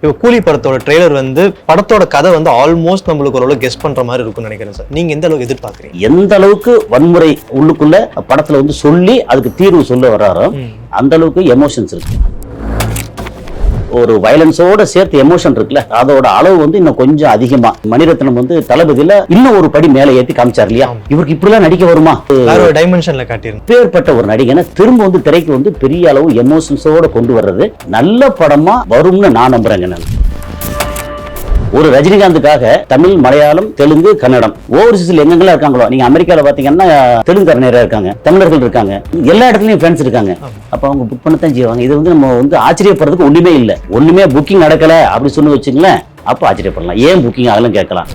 இப்போ கூலி படத்தோட ட்ரெய்லர் வந்து படத்தோட கதை வந்து ஆல்மோஸ்ட் நம்மளுக்கு ஓரளவு கெஸ் பண்ற மாதிரி இருக்கும்னு நினைக்கிறேன் சார். நீங்க எந்த அளவுக்கு எதிர்பார்க்குறீங்க? எந்த அளவுக்கு வன்முறை உள்ளுக்குள்ள படத்துல வந்து சொல்லி அதுக்கு தீர்வு சொல்ல வர்றாரோ அந்த அளவுக்கு எமோஷன்ஸ் இருக்கு. ஒரு வயலன்ஸோட சேர்த்து எமோஷன் இருக்குல்ல, அதோட அளவு வந்து இன்னும் கொஞ்சம் அதிகமா. மணிரத்னம் வந்து தளபதியில இன்னும் ஒரு படி மேலே ஏற்றி காமிச்சார் இல்லையா, இவருக்கு இப்படிலாம் நடிக்க வருமா, வேற ஒரு டைமென்ஷன்ல காட்டியிருந்தேன். பேர்பட்ட ஒரு நடிகனை திரும்ப வந்து திரைக்கு வந்து பெரிய அளவு எமோஷன்ஸோட கொண்டு வர்றது நல்ல படமா வரும்னு நான் நம்புறேங்க. நான் ஒரு ரஜினிகாந்துக்காக தமிழ், மலையாளம், தெலுங்கு, கன்னடம் ஓவர்சீஸ்ல எங்கெல்லாம் இருக்காங்களோ, நீங்க அமெரிக்கால பாத்தீங்கன்னா தெலுங்கு நிறைய இருக்காங்க, தமிழர்கள் இருக்காங்க, எல்லா இடத்துலயும் ஃப்ரெண்ட்ஸ் இருக்காங்க. அப்ப அவங்க புக் பண்ணத்தான் செய்வாங்க. இது வந்து நம்ம வந்து ஆச்சரியப்படுறதுக்கு ஒண்ணுமே இல்லை. ஒண்ணுமே புக்கிங் நடக்கல அப்படி சொன்னு வச்சுங்களேன், அப்ப ஆச்சரியப்படலாம். ஏன் புக்கிங் ஆகலாம் கேட்கலாம்.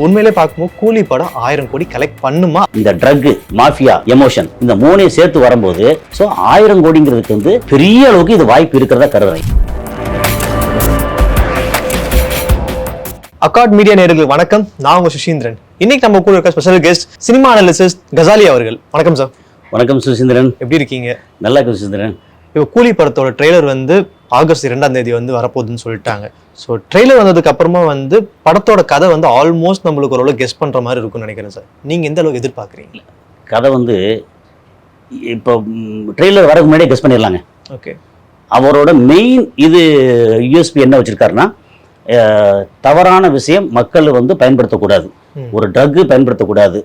உண்மையிலே பார்க்கும்போது கூலி படம் 1000 கோடி கலெக்ட் பண்ணுமா? இந்த ட்ரக், மாஃபியா, எமோஷன் இந்த மூணையும் சேர்த்து வரும்போது 1000 கோடிங்கிறதுக்கு வந்து பெரிய அளவுக்கு இது வாய்ப்பு இருக்கிறதா கருதுறேன். அக்கார்ட் மீடியா நேயர்களுக்கு வணக்கம். நான் உங்க சுஷீந்திரன். இன்னைக்கு நம்ம கூட இருக்க ஸ்பெஷல் கெஸ்ட் சினிமா அனாலிசிஸ்ட் கசாலி அவர்கள். வணக்கம் சார். வணக்கம் சுஷீந்திரன். எப்படி இருக்கீங்க? நல்லா இருக்கு சுஷீந்திரன். இப்போ கூலி படத்தோட ட்ரெய்லர் வந்து ஆகஸ்ட் 2ஆம் தேதி வந்து வரப்போகுதுன்னு சொல்லிட்டாங்க. ஸோ ட்ரெய்லர் வந்ததுக்கு அப்புறமா வந்து படத்தோட கதை வந்து ஆல்மோஸ்ட் நம்மளுக்கு ஓரளவு கெஸ் பண்ற மாதிரி இருக்கும்னு நினைக்கிறேன் சார். நீங்க எந்த அளவுக்கு எதிர்பார்க்குறீங்க? கதை வந்து இப்போ ட்ரெய்லர் வரக்கு முன்னாடியே கெஸ் பண்ணிடலாங்க. ஓகே. அவரோட மெயின் இது யூஎஸ்பி என்ன வச்சிருக்காருன்னா, தவறான விஷயம் மக்கள் வந்து பயன்படுத்தக்கூடாது, ஒரு ட்ரக் பயன்படுத்தக்கூடாது,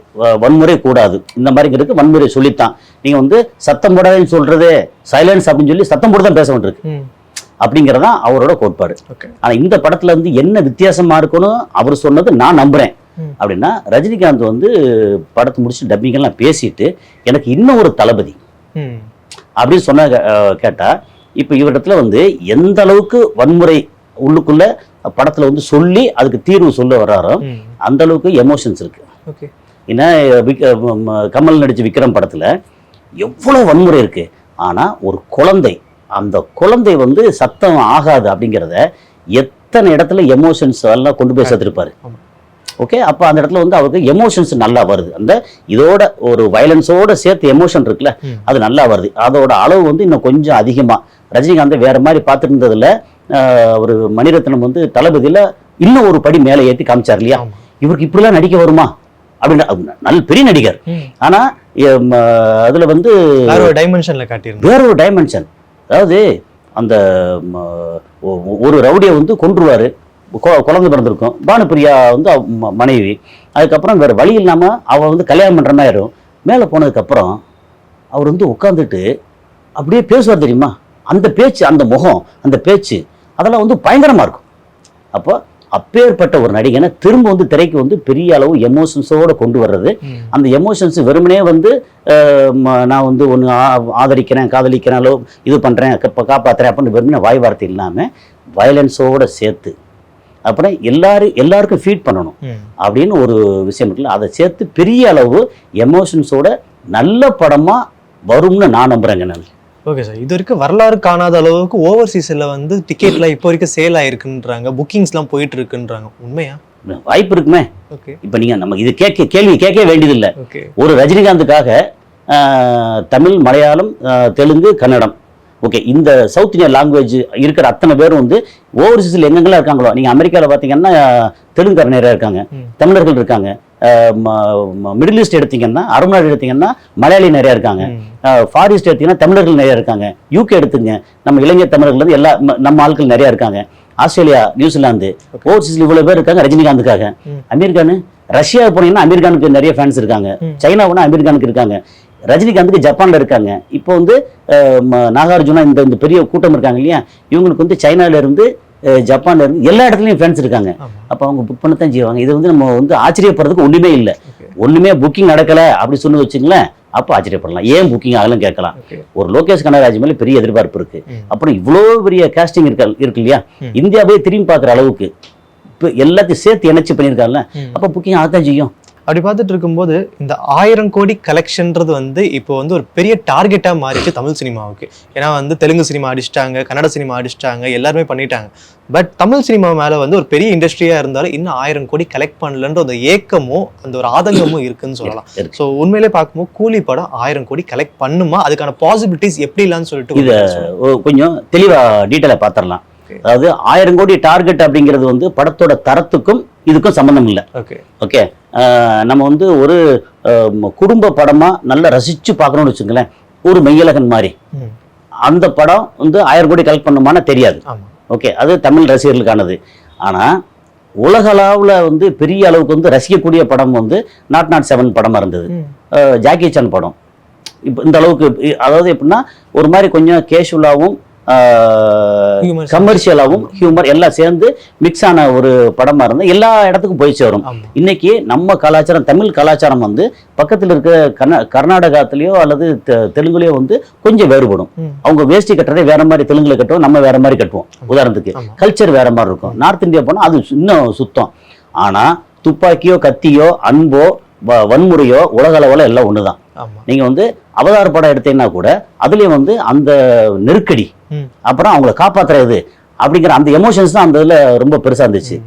வன்முறை கூடாது, இந்த மாதிரிங்கிறதுக்கு வன்முறை சொல்லித்தான். நீங்க வந்து சத்தம் போடாதுன்னு சொல்றது சைலன்ஸ் அப்படின்னு சொல்லி சத்தம் போட்டு தான் பேச வேண்டியிருக்கு அப்படிங்கிறதான் அவரோட கோட்பாடு. ஆனா இந்த படத்துல வந்து என்ன வித்தியாசமா இருக்குன்னு அவர் சொன்னது நான் நம்புறேன். அப்படின்னா ரஜினிகாந்த் வந்து படத்தை முடிச்சு டப்பிங் எல்லாம் பேசிட்டு எனக்கு இன்னும் ஒரு தளபதி அப்படின்னு சொன்ன கேட்டா, இப்ப இவரிடத்துல வந்து எந்த அளவுக்கு வன்முறை உள்ளுக்குள்ள படத்துல வந்து சொல்லி அதுக்கு தீர்வு சொல்ல வர்றாரோ அந்த அளவுக்கு எமோஷன்ஸ் இருக்கு. ஏன்னா கமல் நடிச்ச விக்ரம் படத்துல எவ்வளவு வன்முறை இருக்கு. ஆனா ஒரு குழந்தை, அந்த குழந்தை வந்து சத்தம் ஆகாது அப்படிங்கிறத எத்தனை இடத்துல எமோஷன்ஸ் எல்லாம் கொண்டு போய் சேர்த்திருப்பாரு. ஓகே. அப்ப அந்த இடத்துல வந்து அவருக்கு எமோஷன்ஸ் நல்லா வருது. அந்த இதோட ஒரு வயலன்ஸோட சேர்த்து எமோஷன் இருக்குல்ல, அது நல்லா வருது. அதோட அளவு வந்து இன்னும் கொஞ்சம் அதிகமா. ரஜினிகாந்த் வேற மாதிரி பார்த்துட்டு இருந்ததுல ஒரு மணிரத்னம் வந்து தளபதியில இன்னும் ஒரு படி மேலே ஏற்றி காமிச்சார் இல்லையா, இவருக்கு இப்படிலாம் நடிக்க வருமா அப்படின்னு. நல்ல பெரிய நடிகர். ஆனா அதுல வந்து வேற ஒரு டைமென்ஷன்ல காட்டியிருந்தேன். வேற ஒரு டைமென்ஷன். அதாவது அந்த ஒரு ரவுடியை வந்து கொன்றுவாரு, குழந்தை பிறந்திருக்கும், பானுப்பிரியா வந்து மனைவி. அதுக்கப்புறம் வேற வழி இல்லாம அவ வந்து கல்யாணம் பண்ற மாதிரி மேலே போனதுக்கு அப்புறம் அவர் வந்து உட்காந்துட்டு அப்படியே பேசுவார் தெரியுமா. அந்த பேச்சு, அந்த முகம், அந்த பேச்சு அதெல்லாம் வந்து பயங்கரமா இருக்கும். அப்போ அப்பேற்பட்ட ஒரு நடிகனை திரும்ப வந்து திரைக்கு வந்து பெரிய அளவு எமோஷன்ஸோட கொண்டு வர்றது. அந்த எமோஷன்ஸ் வெறுமனே வந்து நான் வந்து ஒன்று ஆதரிக்கிறேன், காதலிக்கிறேன், அளவு இது பண்றேன், காப்பாத்துறேன் அப்படின்னு வெறுமனே வாய் வார்த்தை இல்லாம வயலன்ஸோட சேர்த்து அப்புறம் எல்லாருக்கும் ஃபீட் பண்ணணும் அப்படின்னு ஒரு விஷயம் இருக்குல்ல, அதை சேர்த்து பெரிய அளவு எமோஷன்ஸோட நல்ல படமா வரும்னு நான் நம்புறேங்க. நான் ஓகே சார். இது வரைக்கும் வரலாறு காணாத அளவுக்கு ஓவர்சீஸ்ல வந்து டிக்கெட்லாம் இப்போ வரைக்கும் சேல் ஆயிருக்குன்றாங்க, புக்கிங்ஸ்லாம் போயிட்டு இருக்குன்றாங்க. உண்மையா? வாய்ப்பு இருக்குமே. ஓகே. இப்போ நீங்க நம்ம இது கேள்வி கேட்க வேண்டியதில்லை. ஒரு ரஜினிகாந்துக்காக தமிழ், மலையாளம், தெலுங்கு, கன்னடம், ஓகே, இந்த சவுத் இந்தியன் லாங்குவேஜ் இருக்கிற அத்தனை பேரும் வந்து ஓவர்சீஸ்ல எங்கெல்லாம் இருக்காங்களோ, நீங்க அமெரிக்காவில் பார்த்தீங்கன்னா தெலுங்கு நிறைய இருக்காங்க, தமிழர்கள் இருக்காங்க, மிடில் ஈஸ்ட் எடுத்தீங்கன்னா, அரபு நாடு எடுத்தீங்கன்னா மலையாளி நிறைய இருக்காங்க, ஃபார் ஈஸ்ட் எடுத்தீங்கன்னா தமிழர்கள் நிறைய இருக்காங்க, யூகே எடுத்துங்க நம்ம இளைஞர் தமிழர்கள் வந்து எல்லா நம்ம ஆட்கள் நிறைய இருக்காங்க, ஆஸ்திரேலியா, நியூசிலாந்து ஓவர்சீஸ்ல இவ்வளவு பேர் இருக்காங்க ரஜினிகாந்துக்காக. அமெரிக்கானு, ரஷ்யா போனீங்கன்னா அமெரிக்கானுக்கு நிறைய ஃபேன்ஸ் இருக்காங்க, சைனா போனா அமெரிக்கானுக்கு இருக்காங்க, ரஜினிகாந்துக்கு ஜப்பான்ல இருக்காங்க. இப்போ வந்து நாகார்ஜுனா இந்த பெரிய கூட்டம் இருக்காங்க இல்லையா, இவங்களுக்கு வந்து சைனால இருந்து ஜப்பான்ல இருந்து எல்லா இடத்துலயும் ஃபேன்ஸ் இருக்காங்க. அப்ப அவங்க புக் பண்ணத்தான் செய்வாங்க. இது வந்து நம்ம வந்து ஆச்சரியப்படுறதுக்கு ஒண்ணுமே இல்லை. ஒண்ணுமே புக்கிங் நடக்கல அப்படி சொன்னு வச்சுங்களேன், அப்ப ஆச்சரியப்படலாம். ஏன் புக்கிங் ஆகலாம் கேட்கலாம். ஒரு லோகேஷ் கனகராஜ் மேல பெரிய எதிர்பார்ப்பு இருக்கு. அப்புறம் இவ்வளவு பெரிய காஸ்டிங் இருக்கு இல்லையா, இந்தியாவே திரும்பி பார்க்குற அளவுக்கு இப்போ எல்லாத்தையும் சேர்த்து இணைச்சு பண்ணியிருக்காருல்ல, அப்ப புக்கிங் ஆகத்தான் செய்யும். அப்படி பார்த்துட்டு இருக்கும்போது இந்த 1000 கோடி கலெக்ஷன்றது வந்து இப்போ வந்து ஒரு பெரிய டார்கெட்டா மாறிடுச்சு தமிழ் சினிமாவுக்கு. ஏன்னா வந்து தெலுங்கு சினிமா அடிச்சிட்டாங்க, கன்னட சினிமா அடிச்சிட்டாங்க, எல்லாருமே பண்ணிட்டாங்க. பட் தமிழ் சினிமா மேல வந்து ஒரு பெரிய இண்டஸ்ட்ரியா இருந்தாலும் இன்னும் 1000 கோடி கலெக்ட் பண்ணலன்ற அந்த ஏக்கமும் அந்த ஒரு ஆதங்கமும் இருக்குன்னு சொல்லலாம். ஸோ உண்மையிலே பார்க்கும்போது கூலி படம் 1000 கோடி கலெக்ட் பண்ணுமா, அதுக்கான பாசிபிலிட்டிஸ் எப்படி இல்லைன்னு சொல்லிட்டு இதை கொஞ்சம் தெளிவா டீட்டெயிலாக பார்த்துடலாம். அதாவது 1000 கோடி டார்கெட் அப்படிங்கிறது வந்து படத்தோட தரத்துக்கும் இதுக்கும் சம்பந்தம் இல்லை. ஓகே, நம்ம வந்து ஒரு குடும்ப படமா நல்லா ரசிச்சு பார்க்கணும்னு வச்சுங்களேன். ஒரு மெய்யழகன் மாதிரி அந்த படம் வந்து 1000 கோடி கலெக்ட் பண்ணுமான்னு தெரியாது. ஓகே, அது தமிழ் ரசிகர்களுக்கானது. ஆனா உலகளவில் வந்து பெரிய அளவுக்கு வந்து ரசிக்கக்கூடிய படம் வந்து 007 படமா இருந்தது, ஜாக்கி சான் படம். இப்போ இந்த அளவுக்கு, அதாவது எப்படின்னா ஒரு மாதிரி கொஞ்சம் கேஷுவலாகவும் கமர்ஷியலாகவும் ஹியூமர் எல்லாம் சேர்ந்து மிக்ஸ் ஆன ஒரு படமா இருந்தால் எல்லா இடத்துக்கும் போய் சேரும். இன்னைக்கு நம்ம கலாச்சாரம், தமிழ் கலாச்சாரம் வந்து பக்கத்தில் இருக்க கர்நாடகத்திலேயோ அல்லது தெலுங்குலயோ வந்து கொஞ்சம் வேறுபடும். அவங்க வேஷ்டி கட்டுறதே வேற மாதிரி தெலுங்குல கட்டுவோம், நம்ம வேற மாதிரி கட்டுவோம். உதாரணத்துக்கு கல்ச்சர் வேற மாதிரி இருக்கும். நார்த் இந்தியா போனா அது இன்னும் சுத்தம். ஆனா துப்பாக்கியோ கத்தியோ அன்போ வன்முறையோ உலக அளவில் எல்லாம் ஒண்ணுதான். நீங்க வந்து அவதார படம் எடுத்தீங்கன்னா கூட அதுலயும் வந்து அந்த நெருக்கடி, அப்புறம் அவங்கள காப்பாத்துறது அப்படிங்கிற அந்த எமோஷன்ஸ் தான் அந்த இதுல ரொம்ப பெருசா இருந்துச்சு.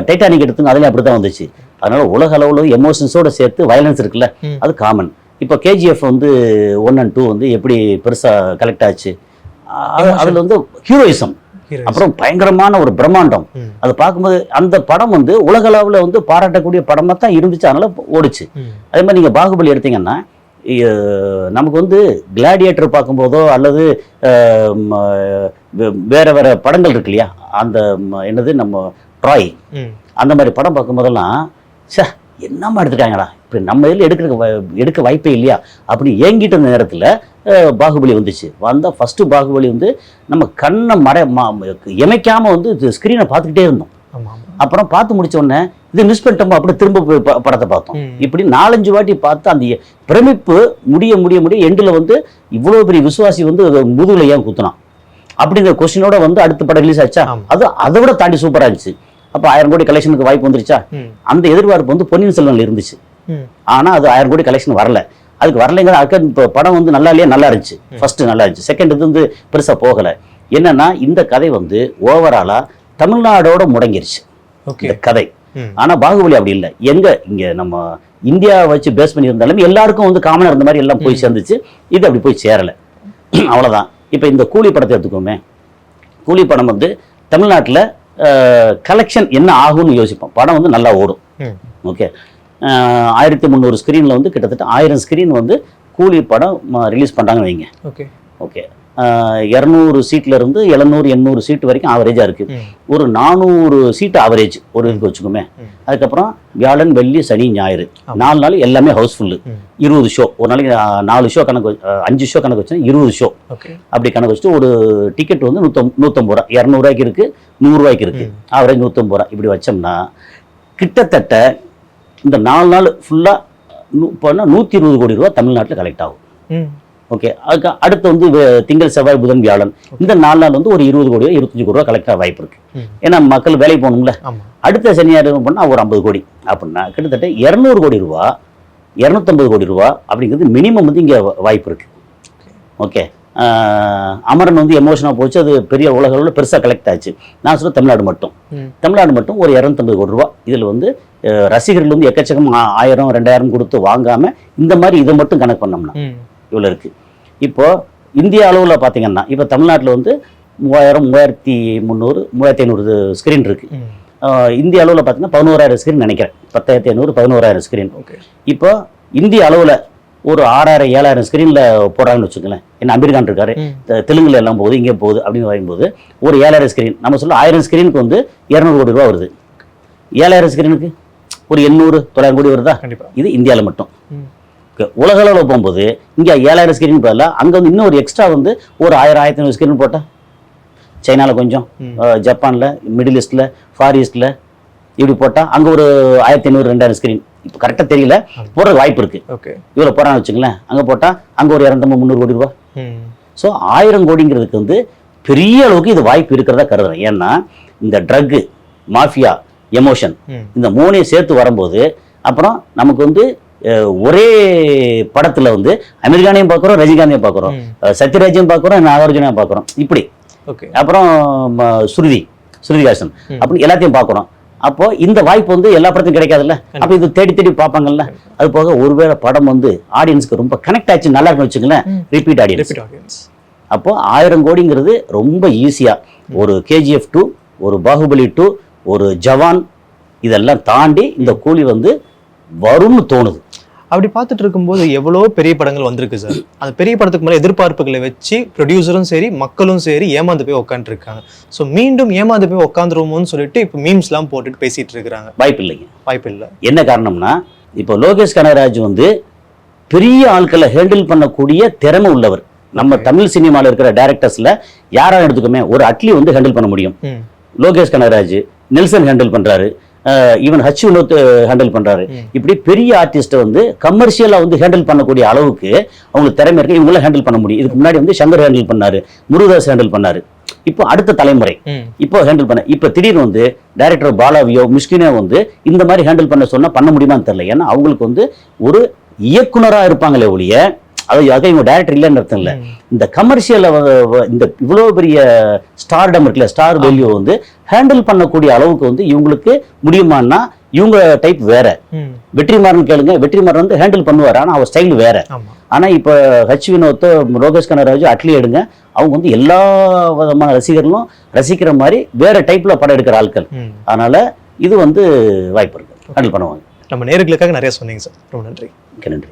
டைட்டானிக் எடுத்துங்க, அதுலயும் அப்படித்தான் வந்துச்சு. அதனால உலக அளவுல எமோஷன்ஸோட சேர்த்து வயலன்ஸ் இருக்குல்ல, அது காமன். இப்போ KGF வந்து 1 and 2 வந்து எப்படி பெருசா கலெக்ட் ஆச்சு, அதுல வந்து ஹீரோயிசம், அப்புறம் பயங்கரமான ஒரு பிரம்மாண்டம். அதை பார்க்கும்போது அந்த படம் வந்து உலக அளவுல வந்து பாராட்டக்கூடிய படமா தான் இருந்துச்சு. அதனால ஓடிச்சு. அதே மாதிரி நீங்க பாகுபலி எடுத்தீங்கன்னா நமக்கு வந்து கிளாடியேட்டர் பார்க்கும்போதோ அல்லது வேற வேற படங்கள் இருக்கு இல்லையா, அந்த என்னது நம்ம ட்ராய் அந்த மாதிரி படம் பார்க்கும்போதெல்லாம் சே என்னமா எடுத்துட்டாங்கடா, இப்படி நம்ம இதில் எடுக்க வாய்ப்பே இல்லையா அப்படி ஏங்கிட்டு இருந்த நேரத்தில் பாகுபலி வந்துச்சு. வந்தால் ஃபஸ்ட்டு பாகுபலி வந்து நம்ம கண்ணை இமைக்காம வந்து ஸ்க்ரீனை பார்த்துக்கிட்டே இருந்தோம். அப்புறம் பார்த்து முடிச்ச உடனே இது மிஸ் பண்ணிட்டோம், அப்படி திரும்ப படத்தை பார்த்தோம். இப்படி 4-5 வாட்டி பார்த்து அந்த பிரமிப்பு முடிய எண்டில் வந்து இவ்வளோ பெரிய விசுவாசி வந்து முதுகுல ஏன் குத்துனான் அப்படிங்கிற கொஸ்டினோட வந்து அடுத்த படம் ரிலீஸ் ஆச்சா, அது அதை விட தாண்டி சூப்பராக இருந்துச்சு. அப்போ 1000 கோடி கலெக்ஷனுக்கு வாய்ப்பு வந்துருச்சா. அந்த எதிர்பார்ப்பு வந்து பொன்னியின் செல்வன்ல இருந்துச்சு. ஆனா அது 1000 கோடி கலெக்ஷன் வரல. அதுக்கு வரலைங்கிற இப்போ படம் வந்து நல்லா இல்லையா, நல்லா இருந்துச்சு. ஃபர்ஸ்ட் நல்லா இருந்துச்சு, செகண்ட் இது வந்து பெருசா போகல. என்னன்னா இந்த கதை வந்து ஓவராலா தமிழ்நாடோட முடங்கிருச்சு இந்த கதை. ஆனா பாகுபலி அப்படி இல்லை. இங்க நம்ம இந்தியா வச்சு பேஸ் பண்ணி இருந்தாலும் எல்லாருக்கும் வந்து காமனா இருந்த மாதிரி எல்லாம் போய் சேர்ந்துச்சு. இது அப்படி போய் சேரல, அவ்வளவுதான். இப்ப இந்த கூலி படத்தை எடுத்துக்கோமே. கூலி படம் வந்து தமிழ்நாட்டில் கலெக்ஷன் என்ன ஆகும்னு யோசிப்போம். படம் வந்து நல்லா ஓடும். ஓகே, 1300 ஸ்கிரீன்ல வந்து கிட்டத்தட்ட 1000 ஸ்கிரீன் வந்து கூலி படம் ரிலீஸ் பண்றாங்கன்னு வைங்க. ஓகே, 200 சீட்ல இருந்து 700-800 சீட் வரைக்கும் ஆவரேஜா இருக்கு. ஒரு 400 சீட் ஆவரேஜ் ஒரு இதுக்கு வச்சுக்கோமே. அதுக்கப்புறம் வியாழன் வெள்ளி சனி ஞாயிறு 4 நாள் எல்லாமே ஹவுஸ்ஃபுல்லு. 20 ஷோ ஒரு நாளைக்கு, 4 ஷோ கணக்கு, 5 ஷோ கணக்கு வச்சா 20 ஷோ அப்படி கணக்கு வச்சுட்டு ஒரு டிக்கெட் வந்து 150 ரூபா, 200 ரூபாய்க்கு இருக்கு, 100 ரூபாய்க்கு இருக்கு, ஆவரேஜ் 150 ரூபா. இப்படி வச்சோம்னா கிட்டத்தட்ட இந்த 4 நாள் ஃபுல்லா 120 கோடி ரூபா தமிழ்நாட்டில் கலெக்ட் ஆகும். ஓகே, அதுக்கு அடுத்து வந்து திங்கள் செவ்வாய் புதன் வியாழன் இந்த 4 நாள் வந்து ஒரு 20 கோடி 25 கோடி ரூபா கலெக்ட் ஆக வாய்ப்பு இருக்கு. ஏன்னா மக்கள் வேலைக்கு போகணும்ல. அடுத்த சனியார் பண்ணா ஒரு 50 கோடி அப்படின்னா கிட்டத்தட்ட 200 கோடி ரூபா, 250 கோடி ரூபா அப்படிங்கிறது மினிமம் வந்து இங்க வாய்ப்பு இருக்கு. ஓகே, அமரன் வந்து எமோஷனாக போச்சு, அது பெரிய உலகளவில் பெருசாக கலெக்ட் ஆச்சு. நான் சொல்ல தமிழ்நாடு மட்டும் ஒரு 250 கோடி ரூபா. இதில் வந்து ரசிகர்கள் வந்து எக்கச்சக்கம் 1000 2000 கொடுத்து வாங்காம இந்த மாதிரி இதை மட்டும் கணக்கு பண்ணோம்னா இவ்வளோ இருக்கு. இப்போ இந்திய அளவில் பார்த்தீங்கன்னா இப்போ தமிழ்நாட்டில் வந்து 3000 3300 3500 ஸ்கிரீன் இருக்கு. இந்திய அளவில் பார்த்தீங்கன்னா 11000 ஸ்கிரீன் நினைக்கிறேன், 10500 11000 ஸ்கிரீன். இப்போ இந்திய அளவில் ஒரு 6000 7000 ஸ்கிரீன்ல போடுறாங்கன்னு வச்சுக்கோங்களேன். என்ன அமீர்கான் இருக்காரு, தெலுங்குல எல்லாம் போகுது, இங்கே போகுது அப்படின்னு வரும்போது ஒரு 7000 ஸ்கிரீன், நம்ம சொல்ல 1000 ஸ்கிரீனுக்கு வந்து 200 கோடி ரூபா வருது. 7000 ஸ்கிரீனுக்கு ஒரு 800-900 கோடி வருதா. இது இந்தியாவில் மட்டும். உலக அளவில் போகும்போது இங்கே 7000 ஸ்கிரீன் பதிலாக அங்கே வந்து இன்னும் ஒரு எக்ஸ்ட்ரா வந்து ஒரு 1000-1500 ஸ்கிரீன் போட்டால் சைனாவில் கொஞ்சம், ஜப்பானில், மிடில் ஈஸ்டில், ஃபார் ஈஸ்டில் இப்படி போட்டால் அங்கே ஒரு 1500-2000 ஸ்கிரீன். இப்போ கரெக்டாக தெரியல, போடுற வாய்ப்பு இருக்கு. இவ்வளோ போகிறான்னு வச்சுங்களேன். அங்கே போட்டால் அங்கே ஒரு 200-300 கோடி ரூபா. ஸோ 1000 கோடிங்கிறதுக்கு வந்து பெரிய அளவுக்கு இது வாய்ப்பு இருக்கிறதா கருதுறேன். ஏன்னா இந்த ட்ரக்கு, மாஃபியா, எமோஷன் இந்த 3ஐயும் சேர்த்து வரும்போது அப்புறம் நமக்கு வந்து ஒரே படத்துல வந்து அமெரிக்கானையும் பார்க்குறோம், ரஜினிகாந்தையும் பார்க்குறோம், சத்யராஜையும் பார்க்குறோம், நாகார்ஜுனையும் பார்க்குறோம், இப்படி. ஓகே. அப்புறம் ஸ்ருதிஹாசன் அப்படி எல்லாத்தையும் பார்க்குறோம். அப்போ இந்த வாய்ப்பு வந்து எல்லா படத்தையும் கிடைக்காதுல்ல. அப்போ இது தேடி தேடி பார்ப்பாங்கல்ல. அது போக ஒருவேளை படம் வந்து ஆடியன்ஸ்க்கு ரொம்ப கனெக்ட் ஆச்சு, நல்லா இருக்குன்னு வச்சுங்களேன், ரிப்பீட் ஆடியன்ஸ். அப்போ 1000 கோடிங்கிறது ரொம்ப ஈஸியா ஒரு KGF 2, ஒரு பாகுபலி 2, ஒரு ஜவான் இதெல்லாம் தாண்டி இந்த கூலி வந்து வரும்னு தோணுது. அப்படி பார்த்துட்டு இருக்கும்போது எவ்வளோ பெரிய படங்கள் வந்திருக்கு சார். அந்த பெரிய படத்துக்கு மேலே எதிர்பார்ப்புகளை வச்சு ப்ரொடியூசரும் சரி மக்களும் சரி ஏமாந்து போய் உட்காந்துருக்காங்க. ஸோ மீண்டும் ஏமாந்து போய் உட்காந்துருமோன்னு சொல்லிட்டு இப்போ மீம்ஸ்லாம் போட்டுட்டு பேசிட்டு இருக்கிறாங்க. வாய்ப்பு இல்லைங்க, வாய்ப்பு இல்லை. என்ன காரணம்னா இப்போ லோகேஷ் கனகராஜ் வந்து பெரிய ஆட்களை ஹேண்டில் பண்ணக்கூடிய திறமை உள்ளவர். நம்ம தமிழ் சினிமாவில் இருக்கிற டைரக்டர்ஸ்ல யாரா எடுத்துக்கோமே, ஒரு அட்லி வந்து ஹேண்டில் பண்ண முடியும். லோகேஷ் கனகராஜ், நெல்சன் ஹேண்டில் பண்றாரு, ஈவன் ஹச் வினோத் ஹேண்டில் பண்றாரு. இப்படி பெரிய ஆர்டிஸ்ட்டை வந்து கமர்ஷியலா வந்து ஹேண்டில் பண்ணக்கூடிய அளவுக்கு அவங்களுக்கு திறமை இருக்கு. இவங்கள ஹேண்டில் பண்ண முடியும். இதுக்கு முன்னாடி வந்து சங்கர் ஹேண்டில் பண்ணாரு, முருகதாஸ் ஹேண்டில் பண்ணாரு. இப்போ அடுத்த தலைமுறை இப்போ ஹேண்டில் பண்ண, இப்போ திடீர்னு வந்து டைரக்டர் பாலாவியோ மிஷ்கினோ வந்து இந்த மாதிரி ஹேண்டில் பண்ண சொன்னா பண்ண முடியுமான்னு தெரியல. ஏன்னா அவங்களுக்கு வந்து ஒரு இயக்குனரா இருப்பாங்களே ஒழிய, அது இவங்க டைரக்டர் இல்லைன்னு அர்த்தம் இல்லை. இந்த கமர்ஷியல் இந்த இவ்வளோ பெரிய ஸ்டார்டம் இருக்குல்ல, ஸ்டார் வேல்யூ வந்து ஹேண்டில் பண்ணக்கூடிய அளவுக்கு வந்து இவங்களுக்கு முடியுமான்னா இவங்க டைப் வேற. வெற்றிமாறன் கேளுங்க, வெற்றிமாறன் வந்து ஹேண்டில் பண்ணுவார், ஆனால் அவர் ஸ்டைல் வேற. ஆனா இப்போ ஹச் வினோத், லோகேஷ் கனகராஜ், அட்லி எடுங்க, அவங்க வந்து எல்லா விதமான ரசிகர்களும் ரசிக்கிற மாதிரி வேற டைப்ல படம் எடுக்கிற ஆட்கள். அதனால இது வந்து வாய்ப்பு இருக்கு, ஹேண்டில் பண்ணுவாங்க. நம்ம நேயர்களுக்காக நிறைய சொன்னீங்க சார், ரொம்ப நன்றி. நன்றி.